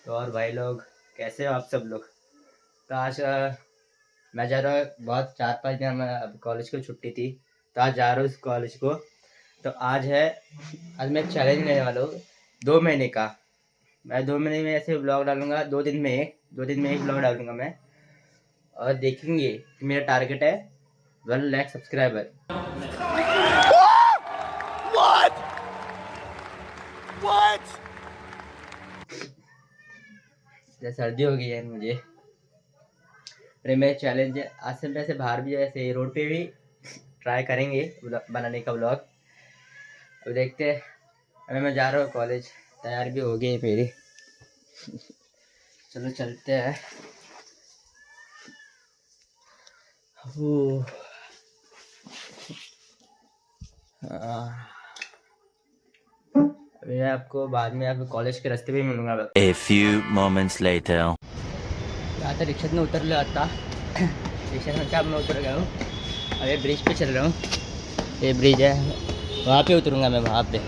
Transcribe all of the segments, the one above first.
तो और भाई लोग कैसे हो आप सब लोग। तो आज मैं जा रहा हूँ, बहुत 4-5 दिन में अब कॉलेज को छुट्टी थी, तो आज जा रहा हूँ कॉलेज को। तो आज मैं एक चैलेंज लेने वाला हूँ 2 महीने का। मैं 2 महीने में ऐसे ब्लॉग डालूंगा, 2 दिन में एक ब्लॉग डालूंगा मैं, और देखेंगे कि मेरा टारगेट है 1 लाख सब्सक्राइबर। सर्दी हो गई है मुझे। अरे मेरे चैलेंज है, आज से ऐसे बाहर भी ऐसे रोड पे भी ट्राई करेंगे बनाने का व्लॉग। अब देखते हैं। अभी मैं जा रहा हूँ कॉलेज, तैयार भी हो गई मेरी। चलो चलते हैं। अभी मैं आपको बाद में आपको कॉलेज के रास्ते पे ही मिलूंगा। A few moments later. आता रिक्शा में उतर लिया आता रिक्शा में अब मैं उतर गया हूँ। अभी ब्रिज पे चल रहा हूँ, ये ब्रिज है, वहाँ पे उतरूँगा मैं, वहाँ पे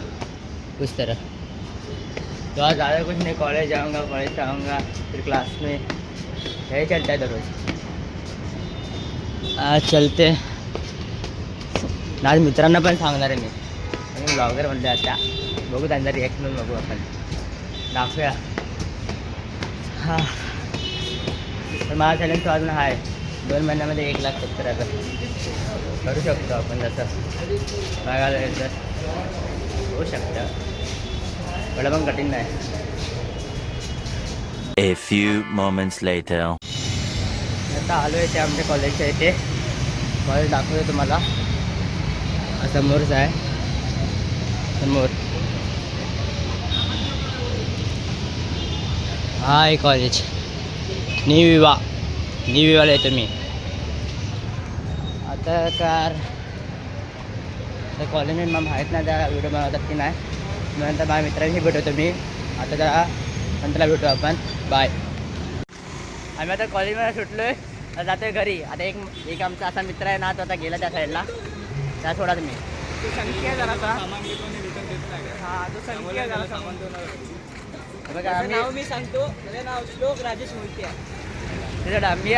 उस तरह। तो आज ज़्यादा कुछ नहीं, कॉलेज जाऊँगा, कॉलेज से आऊँगा, फिर क्लास में यही चलता है दररोज। आज चलते आज मित्रांना पण सांगणार आहे मी ब्लॉगर म्हणले आता, बघू त्यांचा रिॲक्शन बघू, आपण दाखवूया। हां, तर माझा चॅलेंज तो अजून आहे 2 महिन्यामध्ये 1 लाख सब्सक्रायबर करू शकतो आपण। जसं बघायला गेलं तर होऊ शकतं, एवढं पण कठीण नाही। A few moments later. आता आलो आहे ते आमच्या कॉलेजच्या इथे, कॉलेज दाखवतो तुम्हाला, समोरच आहे समोर। हा आहे कॉलेज, न्यू विवाला येतो मी आता। कार कॉलेजमध्ये मला माहीत नाही त्या व्हिडिओ बनवतात की नाही, नंतर माझ्या मित्रांशी भेटवतो मी आता, त्या नंतरला भेटू आपण, बाय। आम्ही आता कॉलेजमध्ये सुटलो आहे, जातो आहे घरी। आता एक आमचा असा मित्र आहे ना, तो आता गेला त्या साईडला, त्या सोडा तुम्ही। तो संख्या जरा हा तो संख्या जरा बघा नाव मी सांगतो, त्याचं नाव श्लोक राजेश मोहिते आहे। त्याचा मी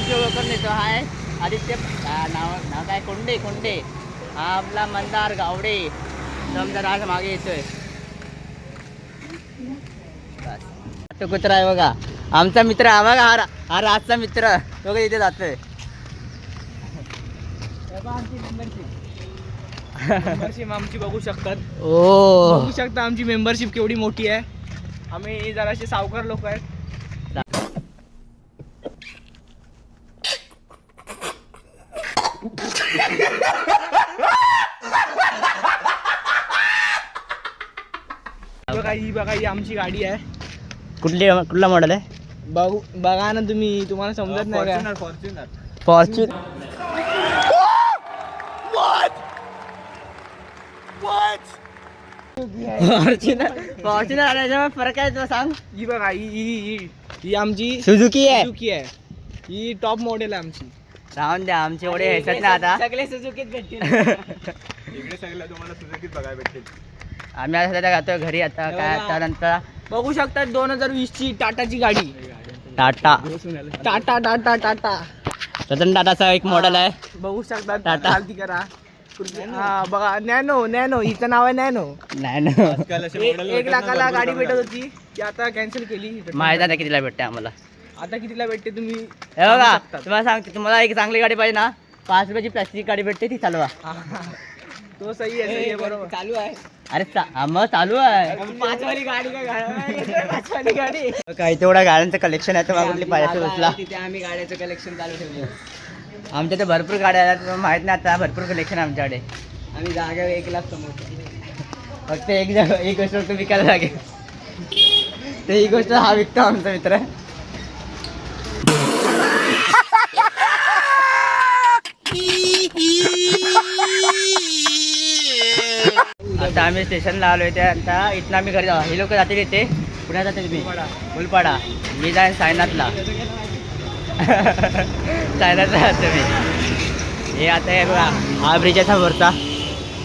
लोक नेतो आहे आदित्य, नाव काय, कोंडे हा आपला मंदार गावडे, समजा आज मागे येतोय। तो कुत्रा आहे बघा, आमचा मित्र हा बघा, हा राजचा मित्र, तो काही इथे जातोय। मेंबरशिप आमची बघू शकतात, ओ बघू शकता आमची मेंबरशिप केवढी मोठी आहे। आम्ही जराशे सावकार लोक आहेत। बघा ही आमची गाडी आहे। कुठला मॉडेल आहे? बघा ना तुम्ही, तुम्हाला समजत नाही का? फॉर्च्यूनर। फॉर्च्यूनर आणि याच्यामध्ये फरक आहे, तुला सांग। ही बघा ही आमची सुझुकी आहे, सुझुकी आहे, ही टॉप मॉडेल आहे आमची। राहून द्या, आमचे एवढे ह्याच्यात ना आता सगळे सुझुकीत भेटतील इकडे सगळ्या तुम्हाला सुझुकीच बघायला भेटतील। आम्ही आता सध्या जातोय घरी आता, काय आता नंतर बघू शकता 2020 ची टाटाची गाडी, टाटा टाटा रतन टाटाचा एक मॉडेल आहे, बघू शकता। टाटा. चालती करा। हा बघा, नॅनो हिचं नाव आहे नॅनो। नाही ना, आजकाल असे मॉडेल 1 लाखाला गाडी भेटत होती, ती आता कॅन्सल केली। माहिती आहे कितीला भेटते आम्हाला। आता कितीला भेटते तुम्ही हे बघा, तुम्हाला सांगते, तुम्हाला एक चांगली गाडी पाहिजे ना, 5 रुपयाची प्लास्टिक गाडी भेटते, ती चालवा। तो सही आहे बरोबर, चालू आहे। अरे मग चालू आहे 5 वाली गाडी काय 5 वाली गाडी काही तेवढा गाड्यांचं कलेक्शन आहे, तर कुठली पाहिजे उचला। तिथे आम्ही गाड्याचं कलेक्शन चालू ठेवलं। आमच्या तर भरपूर गाड्या आहेत, तुम्हाला माहित नाही, आता भरपूर कलेक्शन आहे आमच्याकडे। आम्ही जागा 1 लाख कमवतो। फक्त एक गोष्ट फक्त विकायला लागेल, तर ही गोष्ट हा विकतो आमचा मित्र। आता आम्ही स्टेशनला आलो आहे, त्या आता इथनं आम्ही घरी जाऊ। हे लोक जातील इथे, पुण्यात जाते तुम्ही फुलपाडा, मी जाईन सायनाथला सायनाथला जातो मी। हे आता हे बघा, हा ब्रिज आहे समोरचा,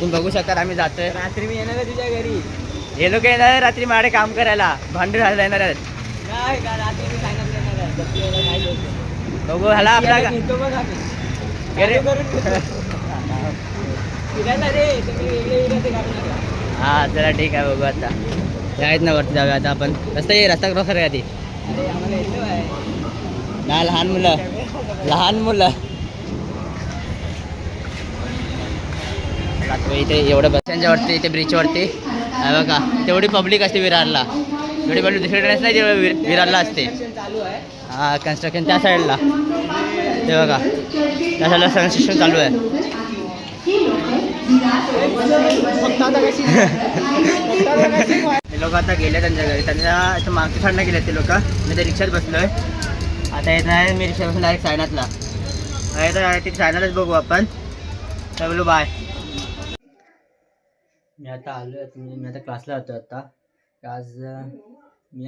तुम्ही बघू शकता। आम्ही जातोय, रात्री मी येणार आहे तुझ्या घरी। हे लोक येणार आहे रात्री माझ्याकडे काम करायला, भांडून राहायला येणार आहेत। बघू ह्याला आपला हा चला ठीक आहे बघू आता ते आहेत ना वरती जाऊया आता आपण रस्ता क्रॉस करूया आधी ना लहान मुलं इथे एवढं बसच्या वरती इथे ब्रिजवरती बघा तेवढी पब्लिक असते विरारला एवढी पब्लिक दुसरीकडे नाही जेव्हा विरारला असते हा कन्स्ट्रक्शन त्या साईडला ते बघा त्या साईडला कन्स्ट्रक्शन चालू आहे ते लोक आता गेले त्यांच्या घरी त्यांच्या मागच्या साईडला गेले ते लोक मी ते रिक्षात बसलोय आता येत नाही मी रिक्षा बसून डायरेक्ट सायनातला तिथे सायनातच बघू आपण तर बोलू बाय मी आता आलो मी आता क्लासला जातो आता आज मी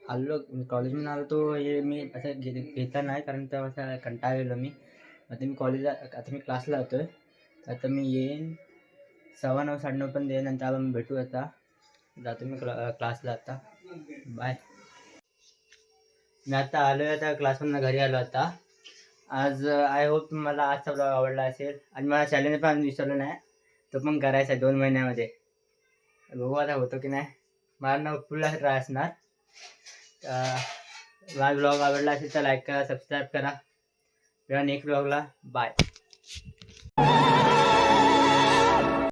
आलो कॉलेजमध्ये आलो तो हे मी असं घेतला नाही कारण तेव्हा असं कंटाळलेलो मी आता मी आता मी क्लासला जातो आहे आता मी येईन 9:15 9:30 पण देईन नंतर आपण भेटू आता जातो मी क्लासला आता बाय मी आता आलो आहे आता क्लासमधून घरी आलो आता आज आय होप तुम्हाला आजचा ब्लॉग आवडला असेल आणि मला चॅलेंज पण विसरलं नाही तो पण करायचा आहे 2 महिन्यामध्ये बघू आता होतो की नाही मला ना फुल ट्राय असणार माझा ब्लॉग आवडला असेल तर लाईक करा सबस्क्राईब करा नेक्स्ट ब्लॉगला बाय